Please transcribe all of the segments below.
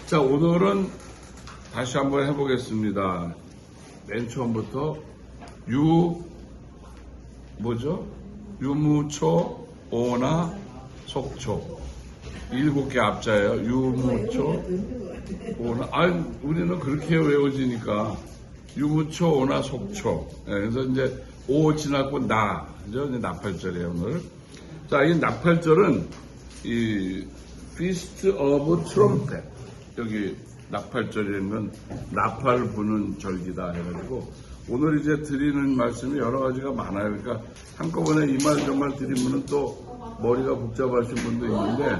자, 오늘은 다시 한번 해보겠습니다. 맨 처음부터 유무초, 오나, 속초. 7개 앞자예요. 유무초, 오나. 우리는 그렇게 외워지니까. 유무초, 오나, 속초. 네, 그래서 이제 오 지났고 나. 그죠? 이제 나팔절이에요, 오늘. 자, 이 나팔절은 이 Feast of Trumpet. 여기 나팔절이라는 건 나팔 부는 절기다 해가지고 오늘 이제 드리는 말씀이 여러 가지가 많아요. 그러니까 한꺼번에 이 말 저 말 드리면은 또 머리가 복잡하신 분도 있는데,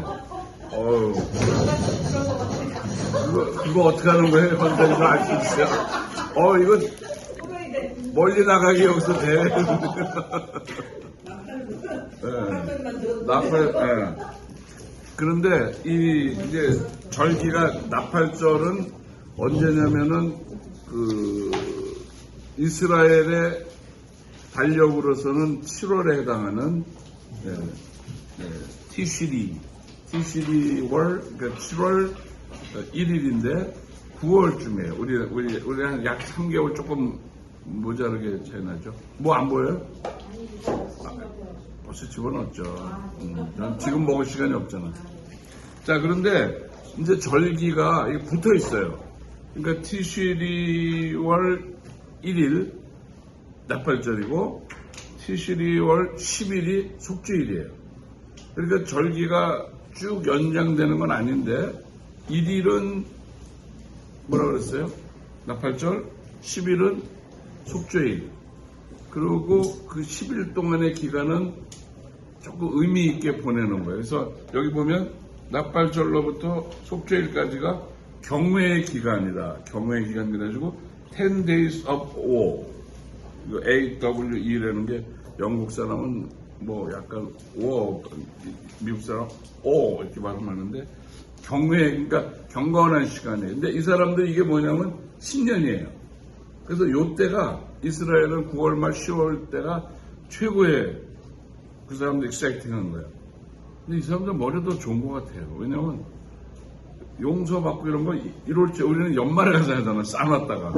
이거 어떻게 하는 거예요? 이거 알 수 있어요? 이거 멀리 나가기 여기서 돼. 네. 나팔, 네. 그런데 이제 절기가 나팔절은 언제냐면은 이스라엘의 달력으로서는 7월에 해당하는 티시리월, 그러니까 7월 1일인데 9월쯤이에요. 우리 한 약 3개월 조금 모자르게 지나죠. 뭐 안 보여요? 벌써 집어넣었죠. 난 지금 먹을 시간이 없잖아. 자, 그런데 이제 절기가 붙어 있어요. 그러니까 티시리월 1일 나팔절이고 티시리월 10일이 속주일이에요. 그러니까 절기가 쭉 연장되는 건 아닌데 1일은 뭐라 그랬어요? 나팔절, 10일은 속주일. 그리고 그 10일 동안의 기간은 조금 의미 있게 보내는 거예요. 그래서 여기 보면 나팔절로부터 속죄일까지가 경외의 기간이다. 경외의 기간 그래가지고 10 days of war. 이거 AWE라는 게 영국 사람은 뭐 약간 war, 미국 사람 o 이렇게 발음하는데 경외, 그러니까 경건한 시간이에요. 근데 이 사람들 이게 뭐냐면 신년이에요. 그래서 요 때가 이스라엘은 9월 말 10월 때가 최고의 그 사람들 익사이팅한 거예요. 근데 이 사람들 머리도 좋은 것 같아요. 왜냐면 용서받고 이런 거 1월째 우리는 연말에 가서 하잖아. 싸놨다가.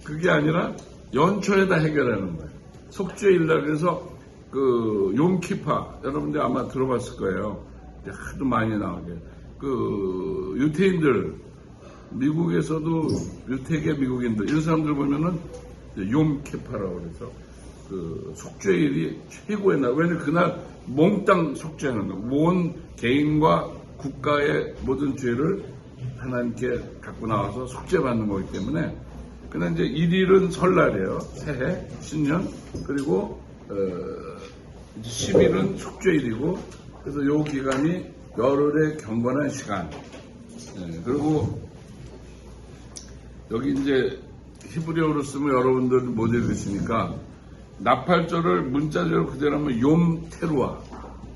그게 아니라 연초에다 해결하는 거예요. 속죄일날 그래서 그 용키파 여러분들 아마 들어봤을 거예요. 하도 많이 나오게. 그 유태인들 미국에서도 유태계 미국인들 이런 사람들 보면은 용키파라고 그래서 그 속죄일이 최고의 날. 왜냐면 그날 몽땅 속죄하는 거예요. 모든 개인과 국가의 모든 죄를 하나님께 갖고 나와서 속죄받는 거기 때문에. 근데 이제 1일은 설날이에요. 새해, 신년. 그리고 10일은 속죄일이고. 그래서 요 기간이 열흘의 경건한 시간. 그리고 여기 이제 히브리어로 쓰면 여러분들 못 읽으시니까 나팔절을 문자적으로 그대로 하면 욤테루아.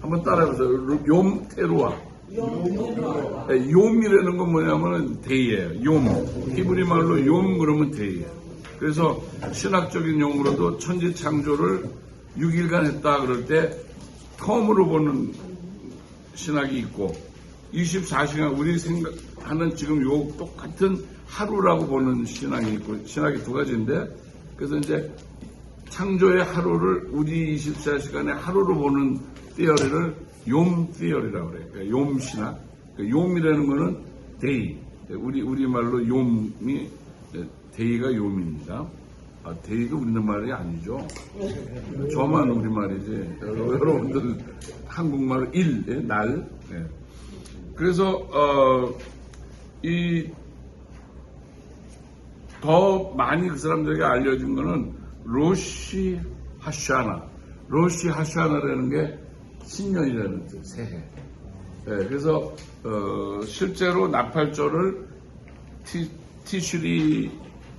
한번 따라해보세요. 욤테루아. 욤이라는 건 뭐냐면 데이예요. 욤. 히브리 말로 욤 그러면 데이예요. 그래서 신학적인 용어로도 천지 창조를 6일간 했다 그럴 때 텀으로 보는 신학이 있고 24시간 우리 생각하는 지금 요 똑같은 하루라고 보는 신학이 있고 신학이 두 가지인데 그래서 이제 창조의 하루를 우리 24시간의 하루로 보는 티어리를 욤 티어리라고 그래요. 그러니까 욤 신학. 그러니까 욤이라는 거는 데이. 우리말로 욤이 데이가 욤입니다. 데이가 우리말이 아니죠. 저만 우리말이지. 여러분들 한국말로 일, 날. 그래서 더 많이 그 사람들에게 알려진 거는 로시 하샤나. 로시 하샤나라는 게 신년이라는 뜻, 새해. 그래서 실제로 나팔절을 티슈리월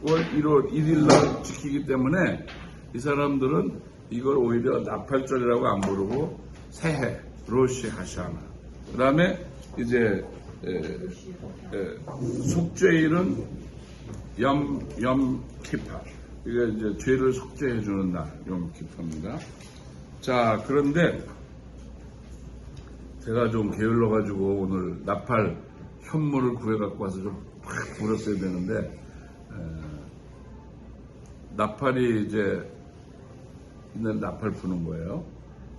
1월 1일 날 지키기 때문에 이 사람들은 이걸 오히려 나팔절이라고 안 부르고 새해, 로시 하샤나. 그 다음에 이제 속죄일은 염키파. 이게 이제 죄를 속죄해주는 날, 염키파입니다. 자, 그런데 제가 좀 게을러가지고 오늘 나팔 현물을 구해 갖고 와서 좀 팍 불었어야 되는데 나팔이 이제 이날 나팔 부는 거예요.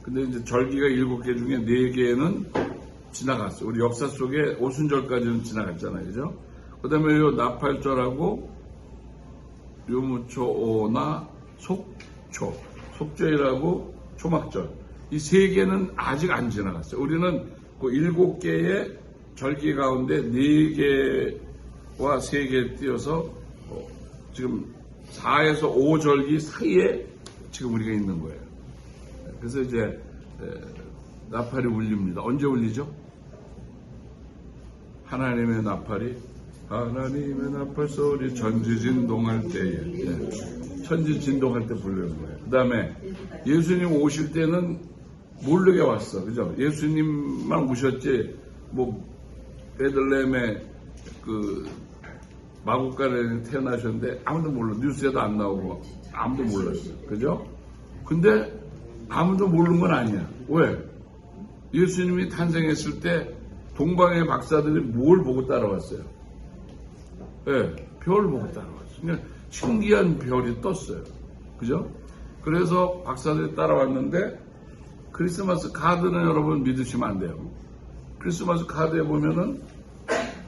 근데 이제 절기가 7개 중에 4개는 지나갔어. 우리 역사 속에 오순절까지는 지나갔잖아요, 그죠? 그 다음에 요 나팔절하고 요무초오나 속죄일하고 초막절 이 3개는 아직 안 지나갔어요. 우리는 그 7개의 절기 가운데 4개와 3개 띄어서 지금 4에서 5절기 사이에 지금 우리가 있는 거예요. 그래서 이제 나팔이 울립니다. 언제 울리죠? 하나님의 나팔이 하나님의 나팔 소리 천지진동할 때에 천지진동할 때 부르는 거예요. 그 다음에 예수님 오실 때는 모르게 왔어. 그죠? 예수님만 오셨지 뭐 베들레헴에 그 마구간에 태어나셨는데 아무도 몰라. 뉴스에도 안 나오고 아무도 몰랐어요. 그죠? 근데 아무도 모르는 건 아니야. 왜? 예수님이 탄생했을 때 동방의 박사들이 뭘 보고 따라왔어요? 네, 별을 보고 따라왔어요. 그러니까 신기한 별이 떴어요. 그죠? 그래서 박사들이 따라왔는데 크리스마스 카드는 여러분 믿으시면 안 돼요. 크리스마스 카드에 보면은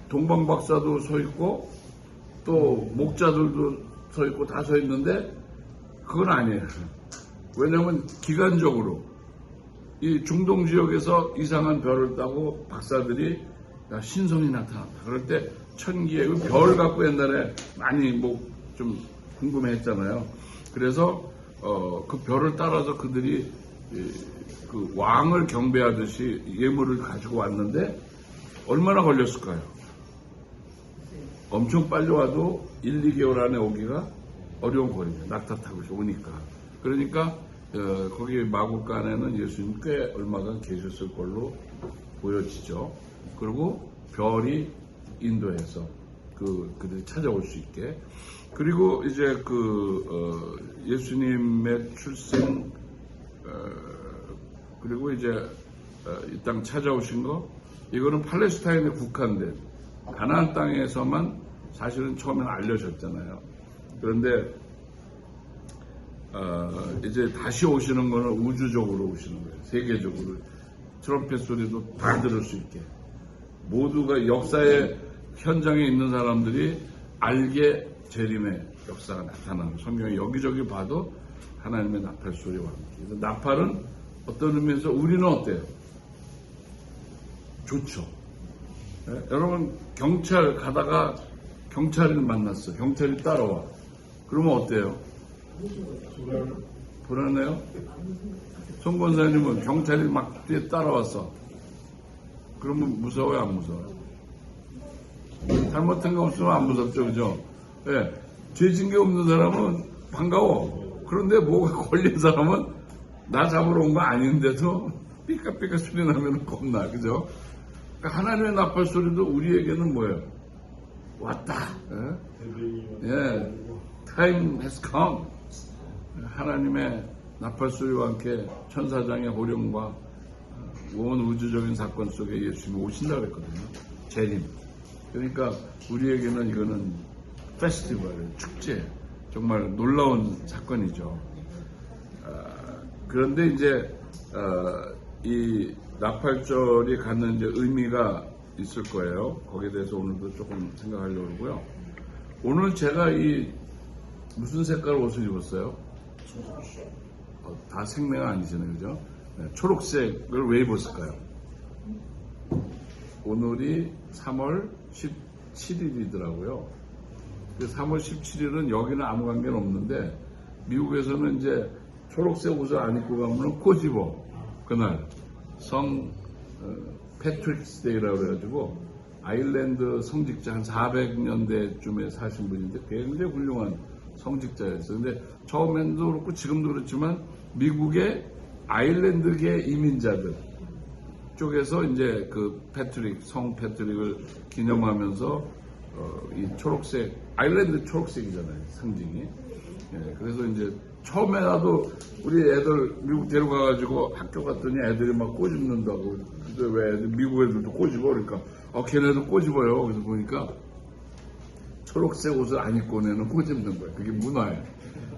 동방 박사도 서 있고 또 목자들도 서 있고 다 서 있는데 그건 아니에요. 왜냐하면 기간적으로 이 중동 지역에서 이상한 별을 따고 박사들이 야, 신성이 나타났다. 그럴 때 천기에 그 별 갖고 옛날에 많이 뭐 좀 궁금해했잖아요. 그래서 그 별을 따라서 그들이 그 왕을 경배하듯이 예물을 가지고 왔는데 얼마나 걸렸을까요? 엄청 빨리 와도 1, 2개월 안에 오기가 어려운 거리죠. 낙타 타고 오니까. 그러니까 거기 마구간에는 예수님 꽤 얼마간 계셨을 걸로 보여지죠. 그리고 별이 인도해서 그들이 찾아올 수 있게. 그리고 이제 예수님의 출생 그리고 이제 이 땅 찾아오신 거 이거는 팔레스타인에 국한된 가나안 땅에서만 사실은 처음에는 알려졌잖아요. 그런데 이제 다시 오시는 거는 우주적으로 오시는 거예요. 세계적으로 트럼펫 소리도 다 들을 수 있게 모두가 역사의 현장에 있는 사람들이 알게 재림의 역사가 나타나는 성경에 여기저기 봐도 하나님의 나팔 소리와 함께. 나팔은 어떤 의미에서 우리는 어때요? 좋죠. 네? 여러분 경찰 가다가 경찰을 만났어. 경찰이 따라와. 그러면 어때요? 불안해요? 송 권사님은 경찰이 막 뒤에 따라왔어. 그러면 무서워요? 안 무서워요? 잘못한 거 없으면 안 무섭죠, 그죠? 예. 죄진 게 없는 사람은 반가워. 그런데 뭐가 걸린 사람은 나 잡으러 온 거 아닌데도 삐까삐까 소리 나면 겁나, 그죠? 그러니까 하나님의 나팔 소리도 우리에게는 뭐예요? 왔다. 예. Time has come. 하나님의 나팔 소리와 함께 천사장의 호령과 온 우주적인 사건 속에 예수님이 오신다고 했거든요. 재림. 그러니까 우리에게는 이거는 페스티벌, 축제, 정말 놀라운 사건이죠. 그런데 이제 이 나팔절이 갖는 이제 의미가 있을 거예요. 거기에 대해서 오늘도 조금 생각하려고 하고요. 오늘 제가 이 무슨 색깔 옷을 입었어요? 다 생매가 아니잖아요, 그죠? 네, 초록색을 왜 입었을까요? 오늘이 3월 17일이더라고요. 3월 17일은 여기는 아무 관계는 없는데 미국에서는 이제 초록색 옷을 안 입고 가면 꼬집어. 그날 성 패트릭스 데이라고 그래가지고 아일랜드 성직자 한 400년대쯤에 사신 분인데 굉장히 훌륭한 성직자였어요. 근데 처음에도 그렇고 지금도 그렇지만 미국의 아일랜드계 이민자들 쪽에서 이제 그 성 패트릭을 기념하면서 이 초록색, 아일랜드 초록색이잖아요, 상징이. 예, 그래서 이제 처음에 나도 우리 애들 미국 데려가가지고 학교 갔더니 애들이 막 꼬집는다고. 근데 왜 미국 애들도 꼬집어? 그러니까 걔네도 꼬집어요. 그래서 보니까 초록색 옷을 안 입고 오는 꼬집는 거예요. 그게 문화예요.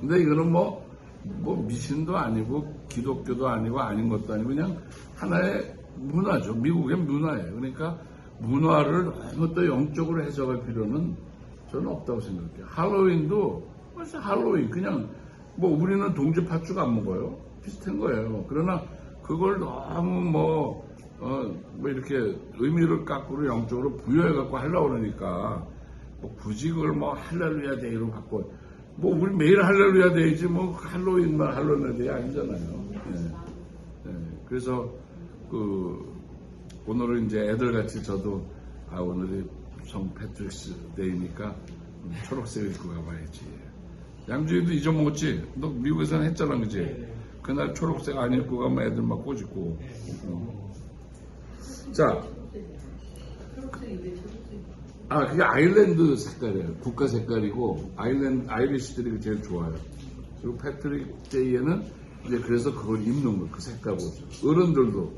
근데 이거는 뭐 미신도 아니고 기독교도 아니고 아닌 것도 아니고 그냥 하나의 문화죠. 미국의 문화예요. 그러니까 문화를 너무 또 영적으로 해석할 필요는 저는 없다고 생각해요. 할로윈도 벌써 할로윈 그냥 뭐 우리는 동지 팥죽 안 먹어요. 비슷한 거예요. 그러나 그걸 너무 이렇게 의미를 거꾸로 영적으로 부여해갖고 하려고 그러니까 굳이 그걸 할렐루야 데이로 바꿔 우리 매일 할렐루야 데이지 할로윈만 할렐루야 데이 아니잖아요. 그래서 오늘은 이제 애들같이 저도 오늘이 성 패트릭스 데이니까 초록색 입고 가봐야지. 양주희도 잊어먹었지? 너 미국에서는 했잖아, 그지? 그날 초록색 안 입고 가면 애들 막 꼬집고. 자, 그게 아일랜드 색깔이에요. 국가 색깔이고 아이리시들이 제일 좋아요. 그리고 패트릭 데이에는 이제 그래서 그걸 입는 거, 그 색깔 보죠. 어른들도.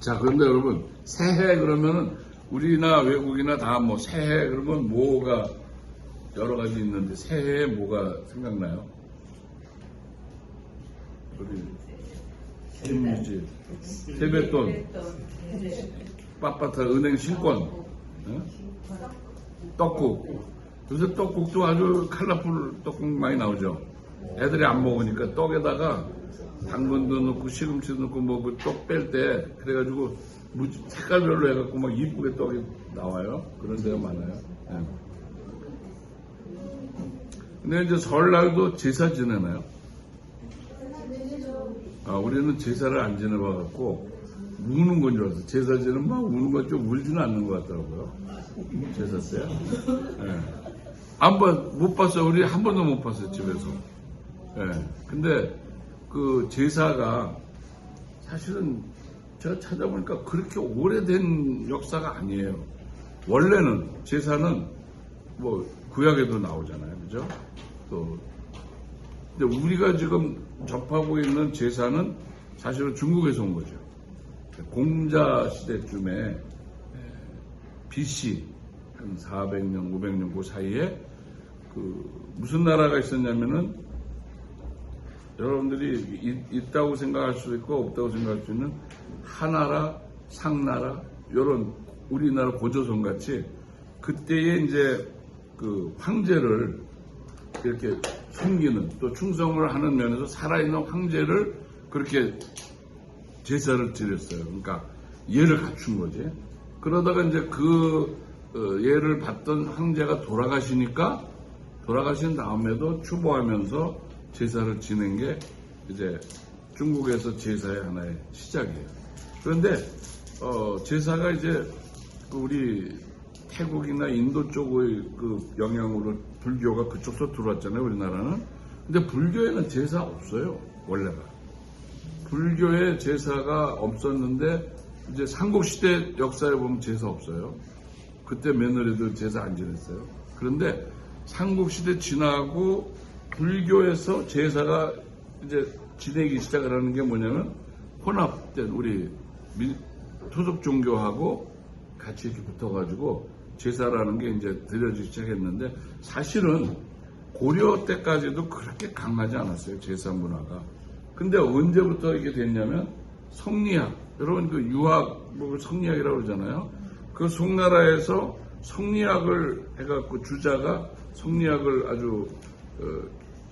자, 그런데 여러분 새해 그러면은 우리나 외국이나 다 새해 그러면 뭐가 여러 가지 있는데 새해에 뭐가 생각나요? 우리 김유지 세뱃돈 빳빳한 은행 신권 떡국 요새 떡국도 아주 컬러풀 떡국 많이 나오죠. 애들이 안 먹으니까 떡에다가 당근도 넣고 시금치도 넣고 그 떡 뺄 때 그래가지고 색깔별로 해갖고 막 이쁘게 떡이 나와요. 그런 데가 많아요. 근데 이제 설날도 제사 지내나요? 우리는 제사를 안 지내봐갖고 우는 건 줄 알았어. 제사 지내면 막 우는 건 좀 울지는 않는 것 같더라고요. 제사 때요. 못 봤어요. 우리 한 번도 못 봤어요, 집에서. 근데 그 제사가 사실은 제가 찾아보니까 그렇게 오래된 역사가 아니에요. 원래는 제사는 구약에도 나오잖아요. 그죠? 근데 우리가 지금 접하고 있는 제사는 사실은 중국에서 온 거죠. 공자 시대쯤에 BC 한 400년, 500년 그 사이에 무슨 나라가 있었냐면은 여러분들이 있다고 생각할 수도 있고 없다고 생각할 수 있는 하나라, 상나라 이런 우리나라 고조선 같이 그때에 이제 황제를 이렇게 섬기는 또 충성을 하는 면에서 살아있는 황제를 그렇게 제사를 드렸어요. 그러니까 예를 갖춘 거지. 그러다가 이제 예를 받던 황제가 돌아가신 다음에도 추모하면서 제사를 지낸 게 이제 중국에서 제사의 하나의 시작이에요. 그런데 제사가 이제 우리 태국이나 인도 쪽의 영향으로 불교가 그쪽서 들어왔잖아요, 우리나라는. 근데 불교에는 제사 없어요, 원래가. 불교에 제사가 없었는데 이제 삼국시대 역사에 보면 제사 없어요. 그때 며느리들 제사 안 지냈어요. 그런데 삼국시대 지나고 불교에서 제사가 이제 지내기 시작을 하는 게 뭐냐면 혼합된 우리 토속 종교하고 같이 이렇게 붙어가지고 제사라는 게 이제 드려지기 시작했는데 사실은 고려 때까지도 그렇게 강하지 않았어요. 제사 문화가. 근데 언제부터 이게 됐냐면 성리학, 여러분 유학 성리학이라고 그러잖아요. 그 송나라에서 성리학을 해갖고 주자가 성리학을 아주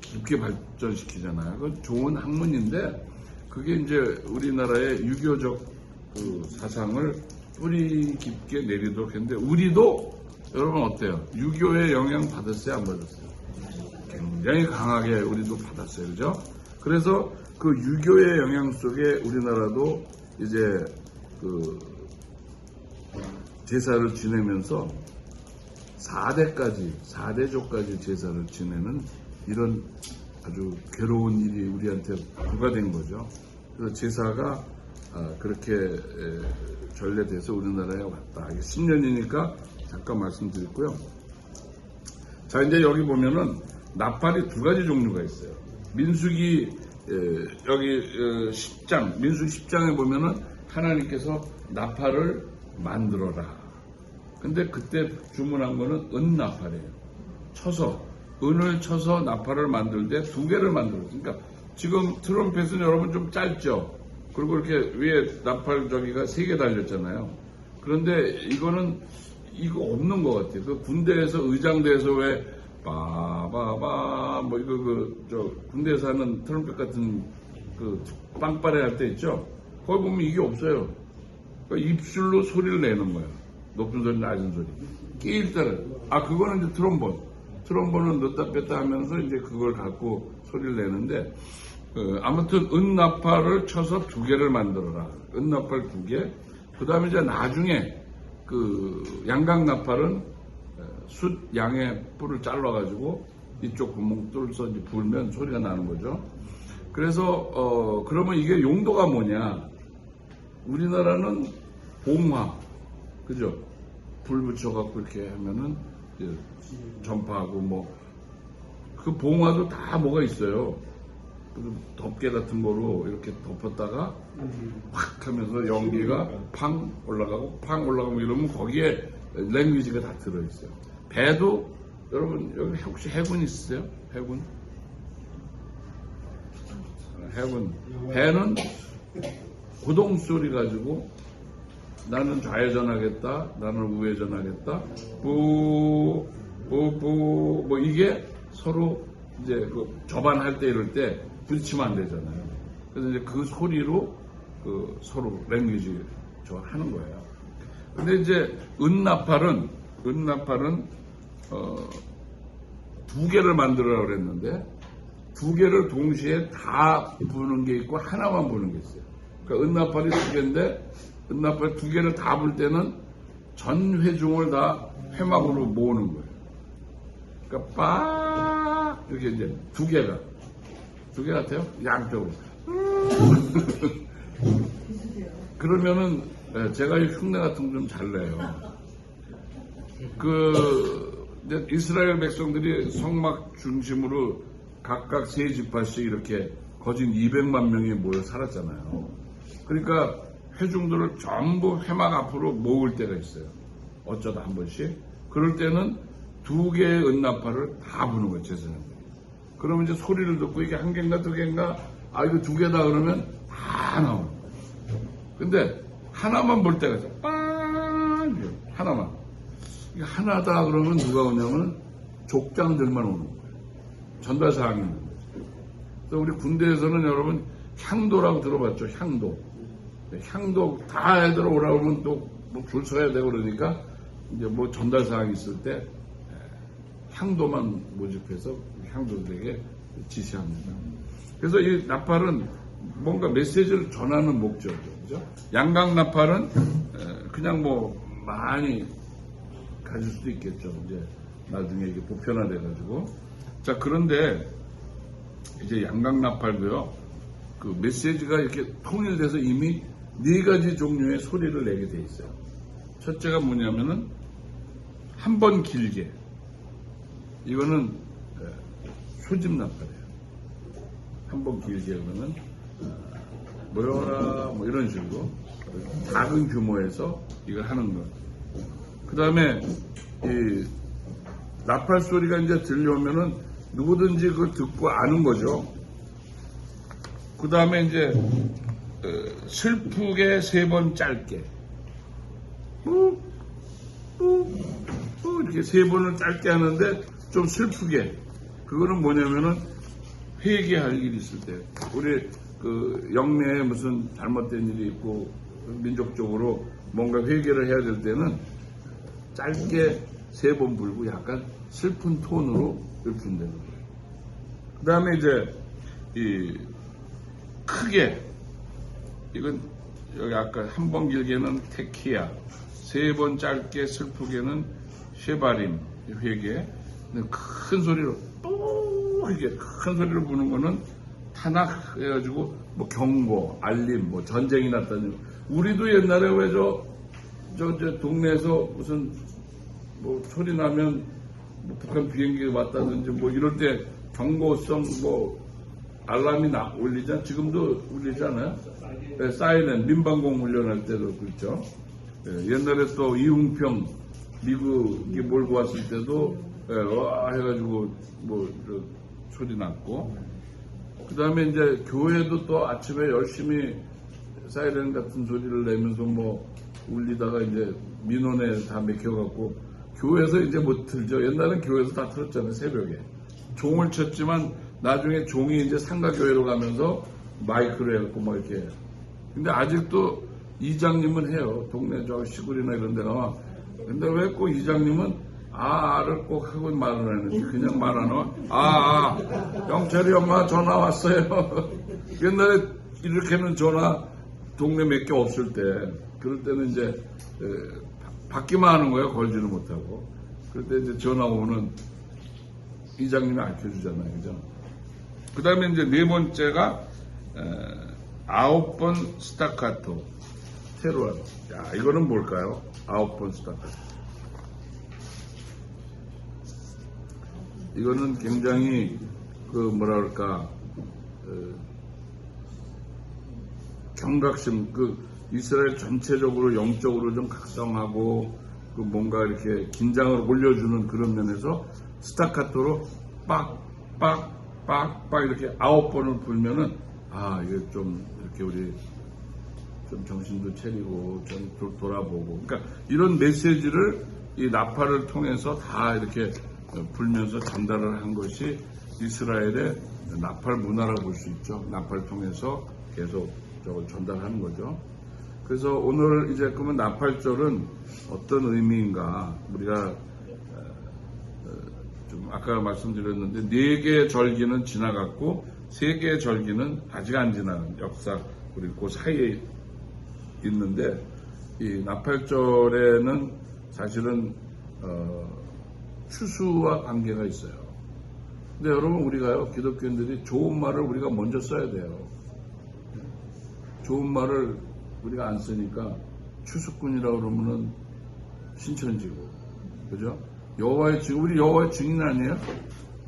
깊게 발전시키잖아요. 그건 좋은 학문인데 그게 이제 우리나라의 유교적 사상을 뿌리 깊게 내리도록 했는데 우리도 여러분 어때요? 유교의 영향 받았어요? 안 받았어요? 굉장히 강하게 우리도 받았어요. 그죠? 그래서 그 유교의 영향 속에 우리나라도 이제 제사를 지내면서 4대조까지 제사를 지내는 이런 아주 괴로운 일이 우리한테 부과된 거죠. 그래서 제사가 그렇게 전래돼서 우리나라에 왔다. 이게 10년이니까 잠깐 말씀드렸고요. 자, 이제 여기 보면은 나팔이 두 가지 종류가 있어요. 민수기 여기 10장, 민수기 10장에 보면은 하나님께서 나팔을 만들어라. 근데 그때 주문한 거는 은나팔이에요. 쳐서, 은을 쳐서 나팔을 만들 때 2개를 만들었어요. 그러니까 지금 트럼펫은 여러분 좀 짧죠? 그리고 이렇게 위에 나팔 저기가 3개 달렸잖아요. 그런데 이거는 이거 없는 것 같아요. 그 군대에서 의장대에서 왜 빠바바 뭐 이거 저 군대에서 하는 트럼펫 같은 그 빵빠레 할 때 있죠? 거기 보면 이게 없어요. 그러니까 입술로 소리를 내는 거예요. 높은 소리, 낮은 소리. 끼일 때는. 그거는 이제 트럼본. 트럼본은 넣다 뺐다 하면서 이제 그걸 갖고 소리를 내는데, 아무튼 은나팔을 쳐서 2개를 만들어라. 은나팔 2개. 그 다음에 이제 나중에 그 양각나팔은 숫 양의 뿔을 잘라가지고 이쪽 구멍 뚫어서 이제 불면 소리가 나는 거죠. 그래서, 그러면 이게 용도가 뭐냐. 우리나라는 봉화. 그죠? 불 붙여갖고 이렇게 하면은 전파하고 뭐 그 봉화도 다 뭐가 있어요. 그 덮개 같은 거로 이렇게 덮었다가 확 하면서 연기가 팡 올라가고 팡 올라가고 이러면 거기에 랭귀지가 다 들어있어요. 배도 여러분 여기 혹시 해군 있으세요? 해군? 해군. 배는 고동 소리 가지고 나는 좌회전하겠다, 나는 우회전하겠다, 뿌, 뭐 이게 서로 이제 그 저반할 때 이럴 때 부딪히면 안 되잖아요. 그래서 이제 그 소리로 그 서로 랭귀지 저 하는 거예요. 근데 이제 은나팔은 2개를 만들어라 그랬는데 2개를 동시에 다 부는 게 있고 하나만 부는 게 있어요. 그러니까 은나팔이 2개인데 은나팔 2개를 다 불 때는 전 회중을 다 회막으로 모으는 거예요. 그러니까 빠 이렇게 이제 2개 같아요. 양쪽으로. 그러면은 제가 이 흉내 같은 거 좀 잘 내요. 이제 이스라엘 백성들이 성막 중심으로 각각 3지파씩 이렇게 거진 200만 명이 모여 살았잖아요. 그러니까 회중들을 전부 회막 앞으로 모을 때가 있어요. 어쩌다 한 번씩. 그럴 때는 2개의 은나팔을 다 부는 거예요, 제사장들이. 그러면 이제 소리를 듣고 이게 1개인가 2개인가, 이거 2개다 그러면 다 나오는 거예요. 근데 하나만 볼 때가 있어요. 빵! 하나만. 이게 하나다 그러면 누가 오냐면 족장들만 오는 거예요. 전달사항이 있는 거죠. 그래서 우리 군대에서는 여러분 향도라고 들어봤죠? 향도 다 애들 오라고 하면 또 뭐 줄 서야 되고 그러니까 이제 뭐 전달사항이 있을 때 향도만 모집해서 향도들에게 지시합니다. 그래서 이 나팔은 뭔가 메시지를 전하는 목적이죠. 그죠? 양각나팔은 그냥 뭐 많이 가질 수도 있겠죠. 이제 나중에 이게 보편화돼가지고. 자, 그런데 이제 양각나팔도요, 그 메시지가 이렇게 통일돼서 이미 4가지 종류의 소리를 내게 돼 있어요. 첫째가 뭐냐면은 한 번 길게. 이거는 소집나팔이에요. 한 번 길게 그러면 모여라 뭐 이런 식으로 작은 규모에서 이걸 하는 거. 그 다음에 이 나팔 소리가 이제 들려오면은 누구든지 그걸 듣고 아는 거죠. 그 다음에 이제 슬프게 3번 짧게 이렇게 3번을 짧게 하는데 좀 슬프게. 그거는 뭐냐면은 회개할 일이 있을 때, 우리 그 영내에 무슨 잘못된 일이 있고 민족적으로 뭔가 회개를 해야 될 때는 짧게 3번 불고 약간 슬픈 톤으로 이렇게 부른다는 거예요. 그 다음에 이제 이 크게, 이건 여기 아까 한 번 길게는 테키야, 3번 짧게 슬프게는 쉐바림, 회개. 큰 소리로 또 이렇게 큰 소리로 부는 거는 타낙 해가지고 뭐 경고, 알림, 뭐 전쟁이 났다는. 우리도 옛날에 왜 저 동네에서 무슨 뭐 소리 나면 뭐 북한 비행기가 왔다든지 뭐 이럴 때 경고성 뭐 알람이 울리잖아. 지금도 울리잖아요. 네, 사이렌, 민방공 훈련할 때도 그렇죠. 네, 옛날에 또 이웅평 미국이 몰고 왔을 때도 와 해가지고 소리 났고, 그 다음에 이제 교회도 또 아침에 열심히 사이렌 같은 소리를 내면서 울리다가 이제 민원에 다 맥혀갖고 교회에서 이제 못 틀죠. 옛날엔 교회에서 다 틀었잖아요. 새벽에 종을 쳤지만 나중에 종이 이제 상가교회로 가면서 마이크로 해갖고 이렇게. 근데 아직도 이장님은 해요. 동네 저 시골이나 이런 데 가면. 근데 왜 꼭 이장님은 아를 꼭 하고 말을 하는지 그냥 말 안 하고 영철이 엄마 전화 왔어요. 옛날에 이렇게는 전화 동네 몇 개 없을 때 그럴 때는 이제 받기만 하는 거예요. 걸지는 못하고. 그럴 때 이제 전화 오면 이장님이 알려주잖아요. 그죠? 그 다음에 이제 네 번째가 9번 스타카토 테루아노. 야, 이거는 뭘까요? 9번 스타카토. 이거는 굉장히 경각심, 이스라엘 전체적으로 영적으로 좀 각성하고 뭔가 이렇게 긴장을 올려주는 그런 면에서 스타카토로 빡 이렇게 9번을 불면은 이게 좀 이렇게 우리 좀 정신도 차리고 좀 돌아보고, 그러니까 이런 메시지를 이 나팔을 통해서 다 이렇게 불면서 전달을 한 것이 이스라엘의 나팔 문화라고 볼 수 있죠. 나팔을 통해서 계속 저걸 전달하는 거죠. 그래서 오늘 이제 그러면 나팔절은 어떤 의미인가, 우리가 좀 아까 말씀드렸는데 4개의 절기는 지나갔고 3개의 절기는 아직 안 지나간 역사, 우리 그 사이에 있는데, 이 나팔절에는 사실은 추수와 관계가 있어요. 근데 여러분, 우리가요, 기독교인들이 좋은 말을 우리가 먼저 써야 돼요. 좋은 말을 우리가 안 쓰니까 추수꾼이라고 그러면은 신천지고, 그죠? 여호와의 증인, 우리 여호와의 증인 아니에요?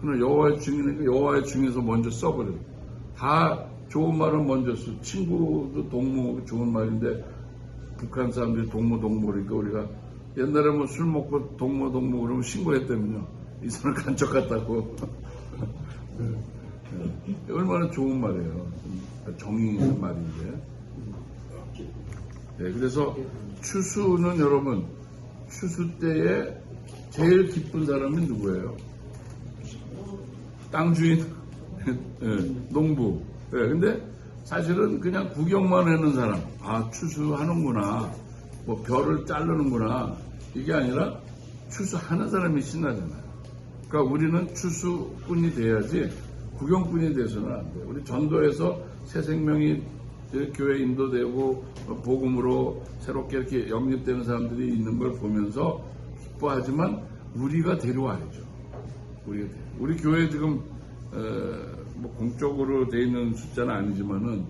그럼 여호와의 증인이니까 여호와의 증인에서 먼저 써버려요. 다 좋은 말은 먼저 써. 친구도 동무 좋은 말인데 북한 사람들이 동무 그러니까 우리가 옛날에 술 먹고 동무 그러면 신고했다면요. 이 사람 간척 같다고. 얼마나 좋은 말이에요. 정의 있는 말인데. 네, 그래서 추수는 여러분, 추수 때에 제일 기쁜 사람이 누구예요? 땅 주인, 농부. 근데 사실은 그냥 구경만 하는 사람, 추수하는구나, 벼를 자르는구나, 이게 아니라 추수하는 사람이 신나잖아요. 그러니까 우리는 추수꾼이 돼야지 구경꾼이 돼서는 안 돼요. 우리 전도에서 새 생명이 교회 인도되고 복음으로 새롭게 이렇게 영입되는 사람들이 있는 걸 보면서 기뻐하지만 우리가 데려와야죠. 우리 교회 지금 공적으로 돼 있는 숫자는 아니지만은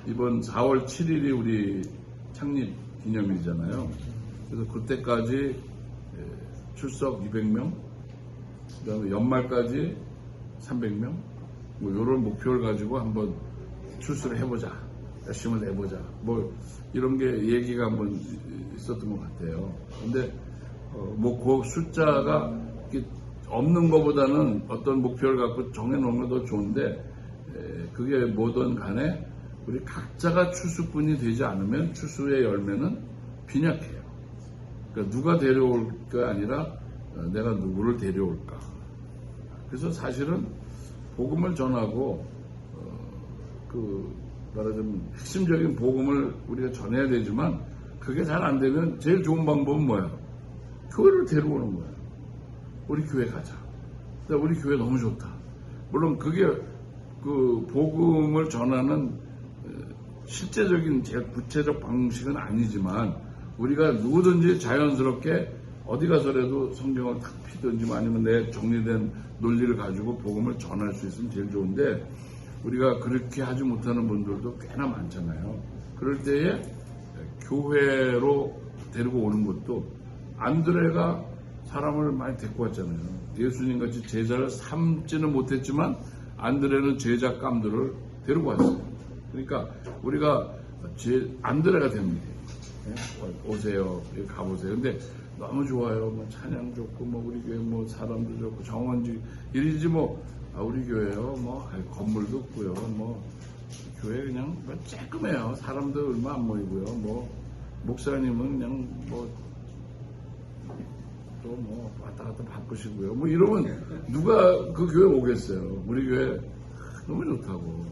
이번 4월 7일이 우리 창립 기념일이잖아요. 그래서 그때까지 출석 200명, 그 다음에 연말까지 300명, 이런 목표를 가지고 한번 출소를 해보자, 열심히 해보자, 이런 게 얘기가 한번 있었던 것 같아요. 근데 그 숫자가 없는 것보다는 어떤 목표를 갖고 정해놓은 건 더 좋은데, 그게 뭐든 간에 우리 각자가 추수꾼이 되지 않으면 추수의 열매는 빈약해요. 그러니까 누가 데려올까 아니라 내가 누구를 데려올까. 그래서 사실은 복음을 전하고 말하자면 핵심적인 복음을 우리가 전해야 되지만 그게 잘 안 되면 제일 좋은 방법은 뭐야? 교회를 데려오는 거야. 우리 교회 가자. 우리 교회 너무 좋다. 물론 그게 복음을 전하는 실제적인 제일 구체적 방식은 아니지만 우리가 누구든지 자연스럽게 어디 가서라도 성경을 탁 피든지 아니면 내 정리된 논리를 가지고 복음을 전할 수 있으면 제일 좋은데, 우리가 그렇게 하지 못하는 분들도 꽤나 많잖아요. 그럴 때에 교회로 데리고 오는 것도, 안드레가 사람을 많이 데리고 왔잖아요. 예수님같이 제자를 삼지는 못했지만 안드레는 제작감들을 데리고 왔어요. 그러니까 우리가 안드레가 됩니다. 오세요, 가보세요. 근데 너무 좋아요. 뭐 찬양 좋고, 뭐 우리 교회 뭐 사람도 좋고, 정원지 이러지 뭐 우리 교회요. 뭐 건물도 없고요. 뭐 교회 그냥 뭐 쬐끔해요. 사람도 얼마 안 모이고요. 뭐 목사님은 그냥 뭐 또 뭐 왔다 갔다 바쁘시고요. 뭐 이러면 누가 그 교회 오겠어요. 우리 교회 너무 좋다고.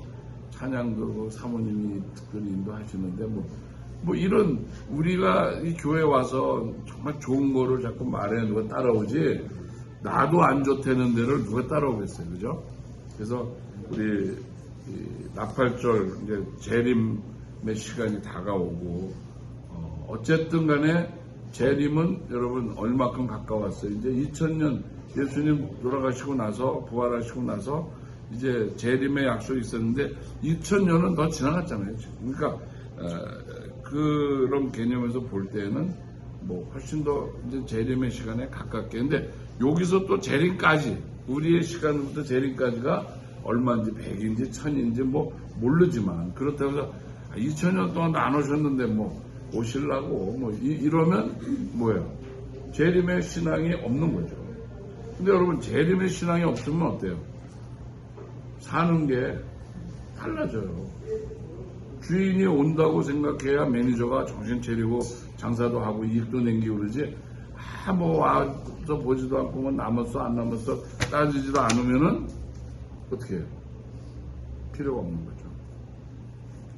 찬양도 뭐 사모님이 특별히 인도하시는데 뭐 이런 우리가 이 교회 와서 정말 좋은 거를 자꾸 말해 누가 따라오지 나도 안 좋다는 데를 누가 따라오겠어요. 그죠? 그래서 우리 나팔절 이제 재림의 시간이 다가오고 어쨌든 간에 재림은 여러분 얼마큼 가까웠어요. 이제 2000년 예수님 돌아가시고 나서 부활하시고 나서 이제 재림의 약속이 있었는데 2000년은 더 지나갔잖아요. 그러니까 그런 개념에서 볼 때는 뭐 훨씬 더 이제 재림의 시간에 가깝게. 근데 여기서 또 재림까지 우리의 시간부터 재림까지가 얼마인지 100인지 1000인지 뭐 모르지만 그렇다고 해서 2000년 동안 안 오셨는데 뭐 오실라고 뭐 이러면 뭐예요? 재림의 신앙이 없는 거죠. 근데 여러분 재림의 신앙이 없으면 어때요? 사는 게 달라져요. 주인이 온다고 생각해야 매니저가 정신 차리고 장사도 하고 이익도 남기고 그러지. 뭐 와서 보지도 않고 뭐 남았어 안 남았어 따지지도 않으면은 어떻게 해요? 필요가 없는 거죠.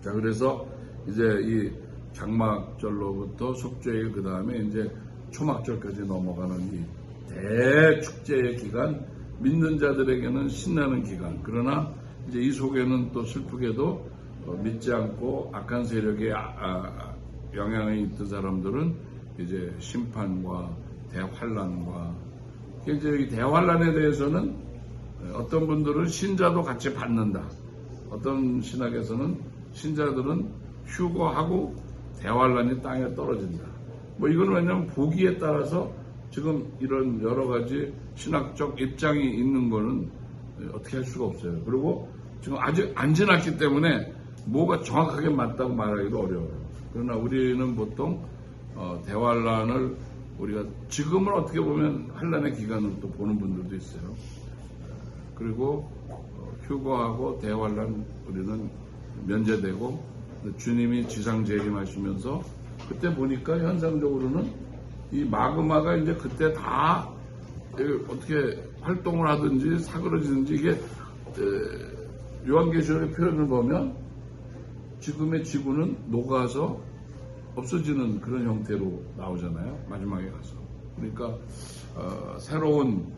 자, 그래서 이제 이 장막절로부터 속죄일 그 다음에 이제 초막절까지 넘어가는 이 대축제의 기간, 믿는 자들에게는 신나는 기간. 그러나 이제 이 속에는 또 슬프게도 믿지 않고 악한 세력의 영향이 있던 사람들은 이제 심판과 대환란과 이제 이 대환란에 대해서는 어떤 분들은 신자도 같이 받는다. 어떤 신학에서는 신자들은 휴거하고 대환란이 땅에 떨어진다. 뭐 이건 왜냐하면 보기에 따라서 지금 이런 여러 가지 신학적 입장이 있는 거는 어떻게 할 수가 없어요. 그리고 지금 아직 안 지났기 때문에 뭐가 정확하게 맞다고 말하기도 어려워요. 그러나 우리는 보통 대환란을 우리가 지금은 어떻게 보면 환란의 기간을 또 보는 분들도 있어요. 그리고 휴거하고 대환란 우리는 면제되고 주님이 지상 재림하시면서 그때 보니까 현상적으로는 이 마그마가 이제 그때 다 어떻게 활동을 하든지 사그러지든지 이게 요한계시록의 표현을 보면 지금의 지구는 녹아서 없어지는 그런 형태로 나오잖아요. 마지막에 가서. 그러니까 새로운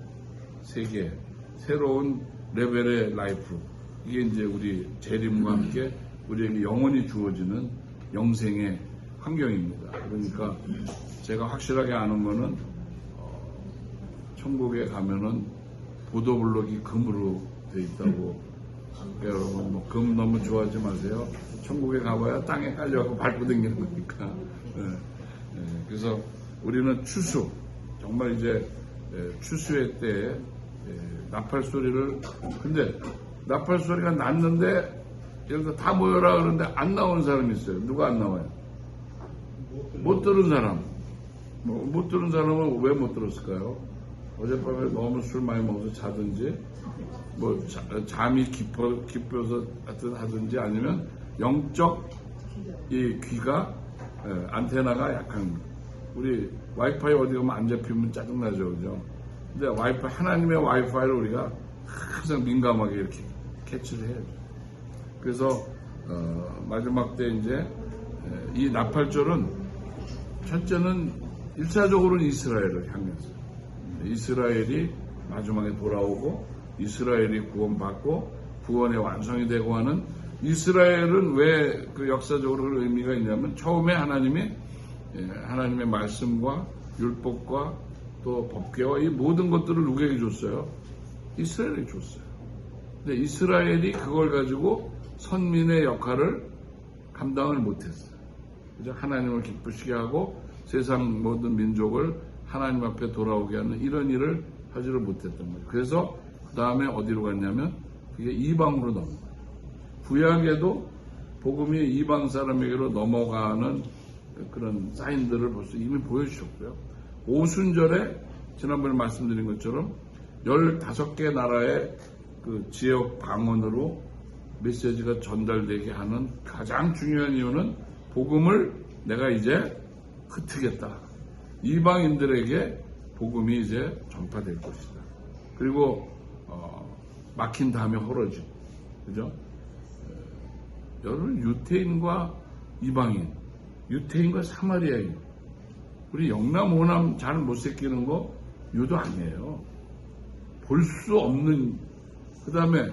세계, 새로운 레벨의 라이프. 이게 이제 우리 재림과 함께 우리에게 영원히 주어지는 영생의 환경입니다. 그러니까 제가 확실하게 아는 거는 천국에 가면은 보도블록이 금으로 돼 있다고. 그러니까 여러분 뭐 금 너무 좋아하지 마세요. 천국에 가봐야 땅에 깔려갖고 밟고 다니는 거니까. 그래서 우리는 추수, 정말 이제 추수의 때에 나팔 소리를, 근데 나팔 소리가 났는데 예를 들어 다 모여라 그러는데 안 나오는 사람이 있어요. 누가 안 나와요? 못 들은 사람. 못 들은 사람은 왜 못 들었을까요? 어젯밤에 너무 술 많이 먹어서 자든지, 뭐 잠이 깊어서 하든지, 아니면 영적 이 귀가 안테나가 약한. 우리 와이파이 어디 가면 안 잡히면 짜증나죠, 그죠? 근데 하나님의 와이파이를 우리가 항상 민감하게 이렇게 캐치를 해야죠. 그래서 마지막 때 이제 이 나팔절은 첫째는 1차적으로는 이스라엘을 향해서 이스라엘이 마지막에 돌아오고 이스라엘이 구원받고 구원의 완성이 되고 하는. 이스라엘은 왜 그 역사적으로 그런 의미가 있냐면 처음에 하나님의 말씀과 율법과 또 법궤와 이 모든 것들을 누구에게 줬어요? 이스라엘에게 줬어요. 근데 이스라엘이 그걸 가지고 선민의 역할을 감당을 못했어요. 그죠? 하나님을 기쁘시게 하고 세상 모든 민족을 하나님 앞에 돌아오게 하는 이런 일을 하지를 못했던 거예요. 그래서 그 다음에 어디로 갔냐면 그게 이방으로 넘어가요. 구약에도 복음이 이방 사람에게로 넘어가는 그런 사인들을 벌써 이미 보여주셨고요. 오순절에 지난번에 말씀드린 것처럼 15개 나라의 그 지역 방언으로 메시지가 전달되게 하는 가장 중요한 이유는 복음을 내가 이제 흩트겠다. 이방인들에게 복음이 이제 전파될 것이다. 그리고 막힌 다음에 헐어지고, 그죠? 여러분, 유태인과 이방인, 유태인과 사마리아인, 우리 영남 호남 잘 못 새끼는 거 유도 아니에요. 볼 수 없는. 그 다음에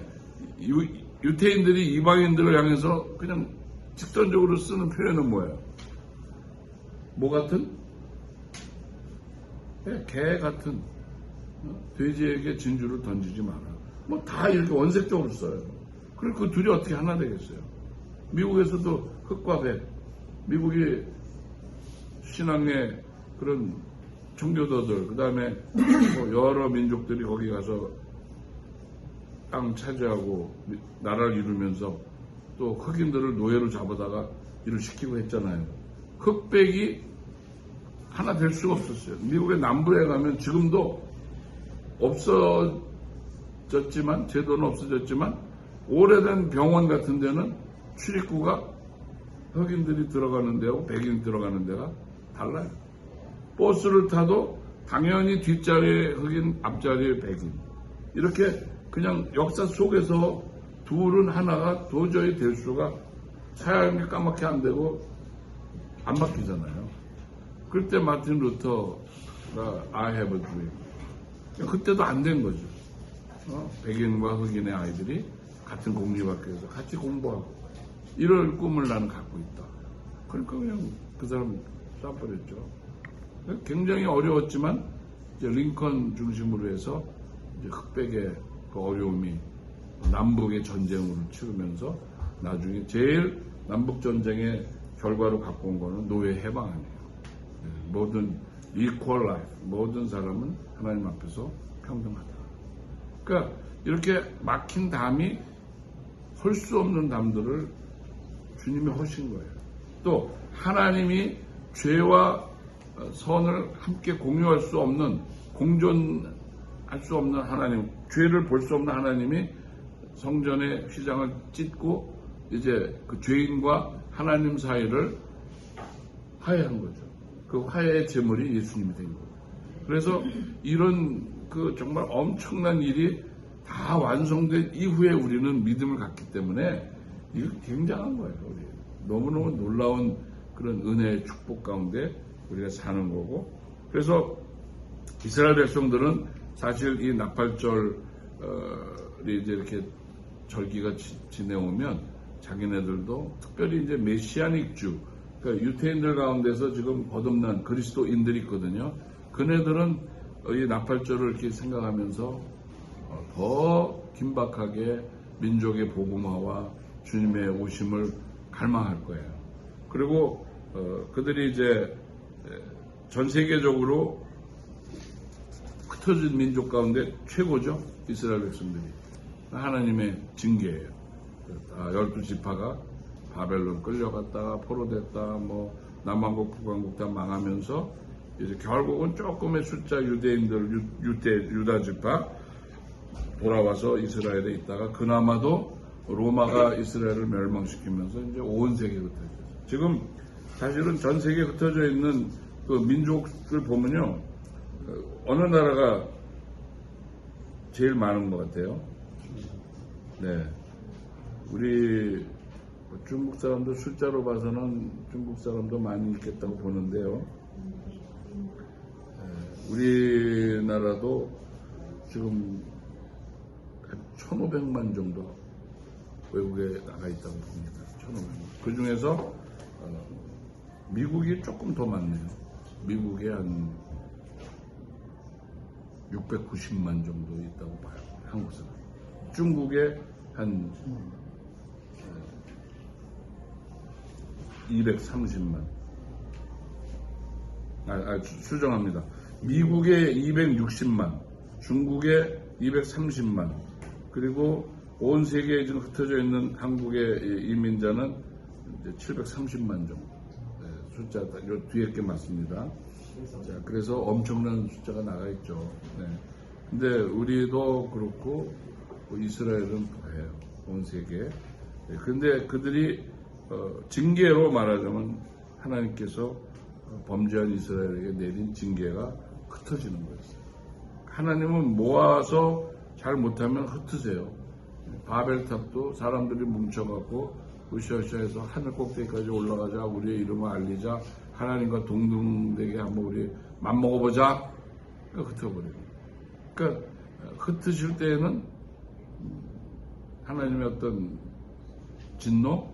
유태인들이 이방인들을 향해서 그냥 직선적으로 쓰는 표현은 뭐예요? 뭐 같은? 개 같은. 돼지에게 진주를 던지지 마라. 뭐 다 이렇게 원색적으로 써요. 그리고 그 둘이 어떻게 하나 되겠어요? 미국에서도 흑과 백, 미국이 신앙의 그런 종교도들, 그 다음에 뭐 여러 민족들이 거기 가서 땅 차지하고 나라를 이루면서 또 흑인들을 노예로 잡아다가 일을 시키고 했잖아요. 흑백이 하나 될 수가 없었어요. 미국의 남부에 가면 지금도 없어졌지만, 제도는 없어졌지만, 오래된 병원 같은 데는 출입구가 흑인들이 들어가는 데하고 백인이 들어가는 데가 달라요. 버스를 타도 당연히 뒷자리에 흑인, 앞자리에 백인. 이렇게 그냥 역사 속에서 둘은 하나가 도저히 될 수가 사람이 까맣게 안 되고 안 바뀌잖아요. 그때 마틴 루터가 I have a dream. 그때도 안 된 거죠. 백인과 흑인의 아이들이 같은 공립학교에서 같이 공부하고 이럴 꿈을 나는 갖고 있다. 그러니까 그냥 그 사람 쏴버렸죠. 굉장히 어려웠지만 이제 링컨 중심으로 해서 이제 흑백의 그 어려움이 남북의 전쟁으로 치르면서 나중에 제일 남북 전쟁의 결과로 갖고 온 거는 노예 해방 아니에요. 모든 equal life, 모든 사람은 하나님 앞에서 평등하다. 그러니까 이렇게 막힌 담이 헐 수 없는 담들을 주님이 허신 거예요. 또 하나님이 죄와 선을 함께 공유할 수 없는, 공존할 수 없는 하나님, 죄를 볼 수 없는 하나님이 성전의 휘장을 찢고 이제 그 죄인과 하나님 사이를 화해한 거죠. 그 화해의 제물이 예수님이 된 거예요. 그래서 이런 그 정말 엄청난 일이 다 완성된 이후에 우리는 믿음을 갖기 때문에 이거 굉장한 거예요. 우리 너무너무 놀라운 그런 은혜의 축복 가운데 우리가 사는 거고, 그래서 이스라엘 백성들은 사실 이 나팔절이 이제 이렇게 절기가 지내오면 자기네들도 특별히 이제 메시아닉 주, 그러니까 유태인들 가운데서 지금 거듭난 그리스도인들이 있거든요. 그네들은 이 나팔절을 이렇게 생각하면서 더 긴박하게 민족의 복음화와 주님의 오심을 갈망할 거예요. 그리고 그들이 이제 전 세계적으로 흩어진 민족 가운데 최고죠. 이스라엘 백성들이. 하나님의 징계예요. 12지파가 바벨론 끌려갔다가 포로됐다, 뭐 남왕국 북왕국 다 망하면서 이제 결국은 조금의 숫자 유대인들, 유다 지파 돌아와서 이스라엘에 있다가 그나마도 로마가 이스라엘을 멸망시키면서 이제 온 세계에 흩어졌어요. 지금 사실은 전 세계에 흩어져 있는 그 민족을 보면요, 어느 나라가 제일 많은 것 같아요? 네. 우리 중국 사람도 숫자로 봐서는 중국 사람도 많이 있겠다고 보는데요. 우리나라도 지금 한 1,500만 정도 외국에 나가 있다고 봅니다. 1,500만. 그 중에서 미국이 조금 더 많네요. 미국에 한 690만 정도 있다고 봐요. 한국 사람. 중국에 한 230만. 수정합니다. 미국에 260만, 중국에 230만, 그리고 온 세계에 지금 흩어져 있는 한국의 이민자는 이제 730만 정도. 숫자, 요 뒤에 게 맞습니다. 자, 그래서 엄청난 숫자가 나가 있죠. 네. 근데 우리도 그렇고, 이스라엘은 더해요. 온 세계. 네. 근데 그들이, 징계로 말하자면 하나님께서 범죄한 이스라엘에게 내린 징계가 흩어지는 거였어요. 하나님은 모아서 잘 못하면 흩으세요. 바벨탑도 사람들이 뭉쳐갖고 으쌰으쌰해서 하늘 꼭대기까지 올라가자, 우리의 이름을 알리자, 하나님과 동등되게 한번 우리 맘먹어보자. 그러니까 흩어버려요. 그러니까 흩으실 때에는 하나님의 어떤 진노,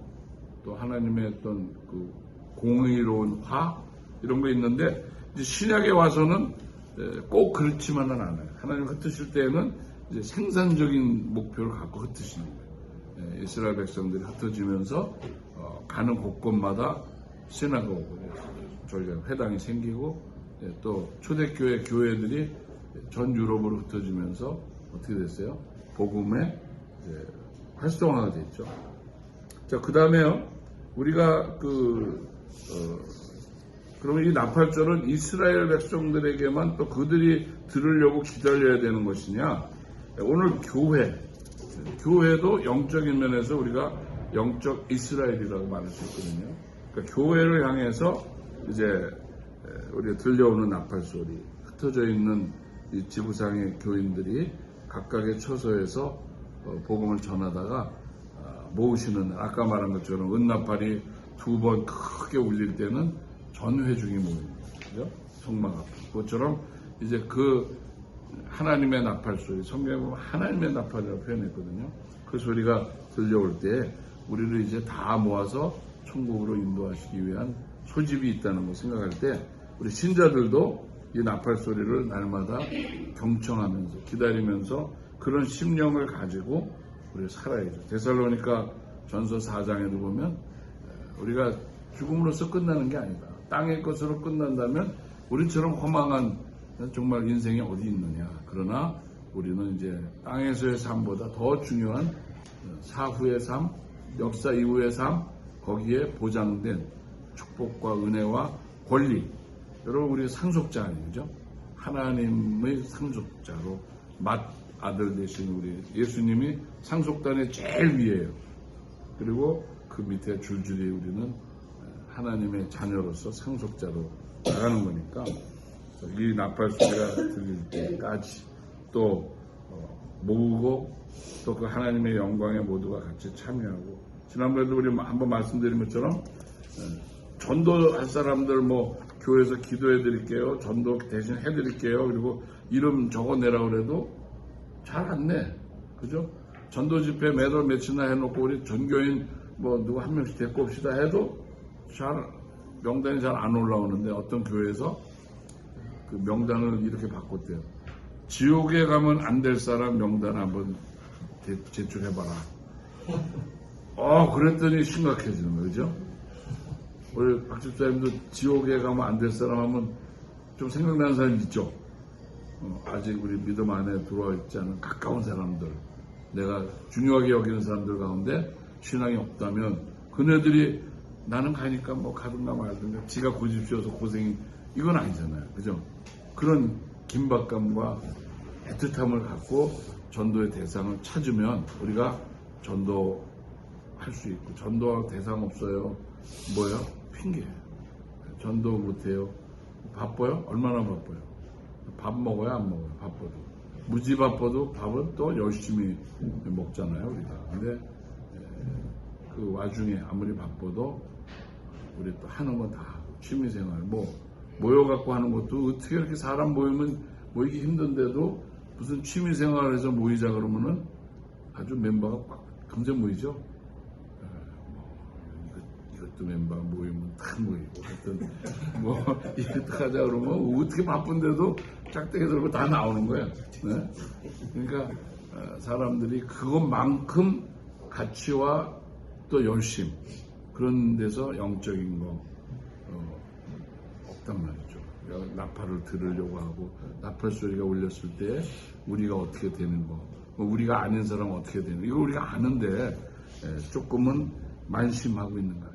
또 하나님의 어떤 그 공의로운 화, 이런 거 있는데, 이제 신약에 와서는 꼭 그렇지만은 않아요. 하나님 흩으실 때에는 이제 생산적인 목표를 갖고 흩으시는 거예요. 이스라엘 백성들이 흩어지면서 가는 곳곳마다 시나고그, 저희가 회당이 생기고, 또 초대교회 교회들이 전 유럽으로 흩어지면서 어떻게 됐어요? 복음의 활성화가 됐죠. 자, 그 다음에요. 우리가 그러면 이 나팔절은 이스라엘 백성들에게만 또 그들이 들으려고 기다려야 되는 것이냐? 오늘 교회도 영적인 면에서 우리가 영적 이스라엘이라고 말할 수 있거든요. 그러니까 교회를 향해서 이제 우리가 들려오는 나팔 소리, 흩어져 있는 이 지부상의 교인들이 각각의 처소에서 복음을 전하다가 모으시는, 아까 말한 것처럼 은나팔이 2번 크게 울릴 때는 전 회중이 모입니다. 그죠? 성막 앞에. 그것처럼 이제 그 하나님의 나팔 소리, 성경에 보면 하나님의 나팔이라고 표현했거든요. 그 소리가 들려올 때 우리를 이제 다 모아서 천국으로 인도하시기 위한 소집이 있다는 걸 생각할 때 우리 신자들도 이 나팔 소리를 날마다 경청하면서 기다리면서 그런 심령을 가지고 우리가 살아야죠. 데살로니가 전서 4장에도 보면 우리가 죽음으로써 끝나는 게 아니다. 땅의 것으로 끝난다면 우리처럼 허망한 정말 인생이 어디 있느냐. 그러나 우리는 이제 땅에서의 삶보다 더 중요한 사후의 삶, 역사 이후의 삶, 거기에 보장된 축복과 은혜와 권리. 여러분, 우리 상속자 아니죠? 하나님의 상속자로 맏아들 되신 우리 예수님이 상속단의 제일 위에요. 그리고 그 밑에 줄줄이 우리는 하나님의 자녀로서 상속자로 나가는 거니까 이 나팔 소리가 들릴 때까지 또 모으고 또 그 하나님의 영광에 모두가 같이 참여하고, 지난번에도 우리 한번 말씀드린 것처럼 전도할 사람들 뭐 교회에서 기도해 드릴게요, 전도 대신 해 드릴게요, 그리고 이름 적어내라고 그래도 잘 안 내. 그죠? 전도 집회 매달 며칠이나 해놓고 우리 전교인 뭐 누구 한 명씩 데리고 옵시다 해도 명단이 잘 안 올라오는데, 어떤 교회에서 그 명단을 이렇게 바꿨대요. 지옥에 가면 안 될 사람 명단 한번 제출해봐라. 그랬더니 심각해지는 거죠. 그죠? 우리 박 집사님도 지옥에 가면 안 될 사람 하면 좀 생각나는 사람 있죠? 아직 우리 믿음 안에 들어와 있지 않은 가까운 사람들, 내가 중요하게 여기는 사람들 가운데 신앙이 없다면 그네들이 나는 가니까 뭐 가든가 말든가 지가 고집지어서 고생이, 이건 아니잖아요. 그죠? 그런 긴박감과 애틋함을 갖고 전도의 대상을 찾으면 우리가 전도할 수 있고, 전도할 대상 없어요. 뭐예요? 핑계예요. 전도 못해요. 바빠요? 얼마나 바빠요? 밥 먹어요? 안 먹어요? 바빠도. 무지 바빠도 밥은 또 열심히 먹잖아요, 우리가. 근데 그 와중에 아무리 바빠도 우리 또 하는 건 다 취미생활, 모여갖고 하는 것도 어떻게 이렇게 사람 모이기 힘든데도 무슨 취미생활에서 모이자 그러면은 아주 멤버가 금방 모이죠. 이것도 멤버 모이면 다 모이고, 하여튼 이것도 하자 그러면 어떻게 바쁜데도 짝대기 들고 다 나오는 거야. 네? 그러니까 사람들이 그것만큼 가치와 또 열심, 그런 데서 영적인 거 없단 말이죠. 나팔을 들으려고 하고 나팔 소리가 울렸을 때 우리가 어떻게 되는 거, 우리가 아는 사람 어떻게 되는 이거 우리가 아는데 조금은 만심하고 있는 것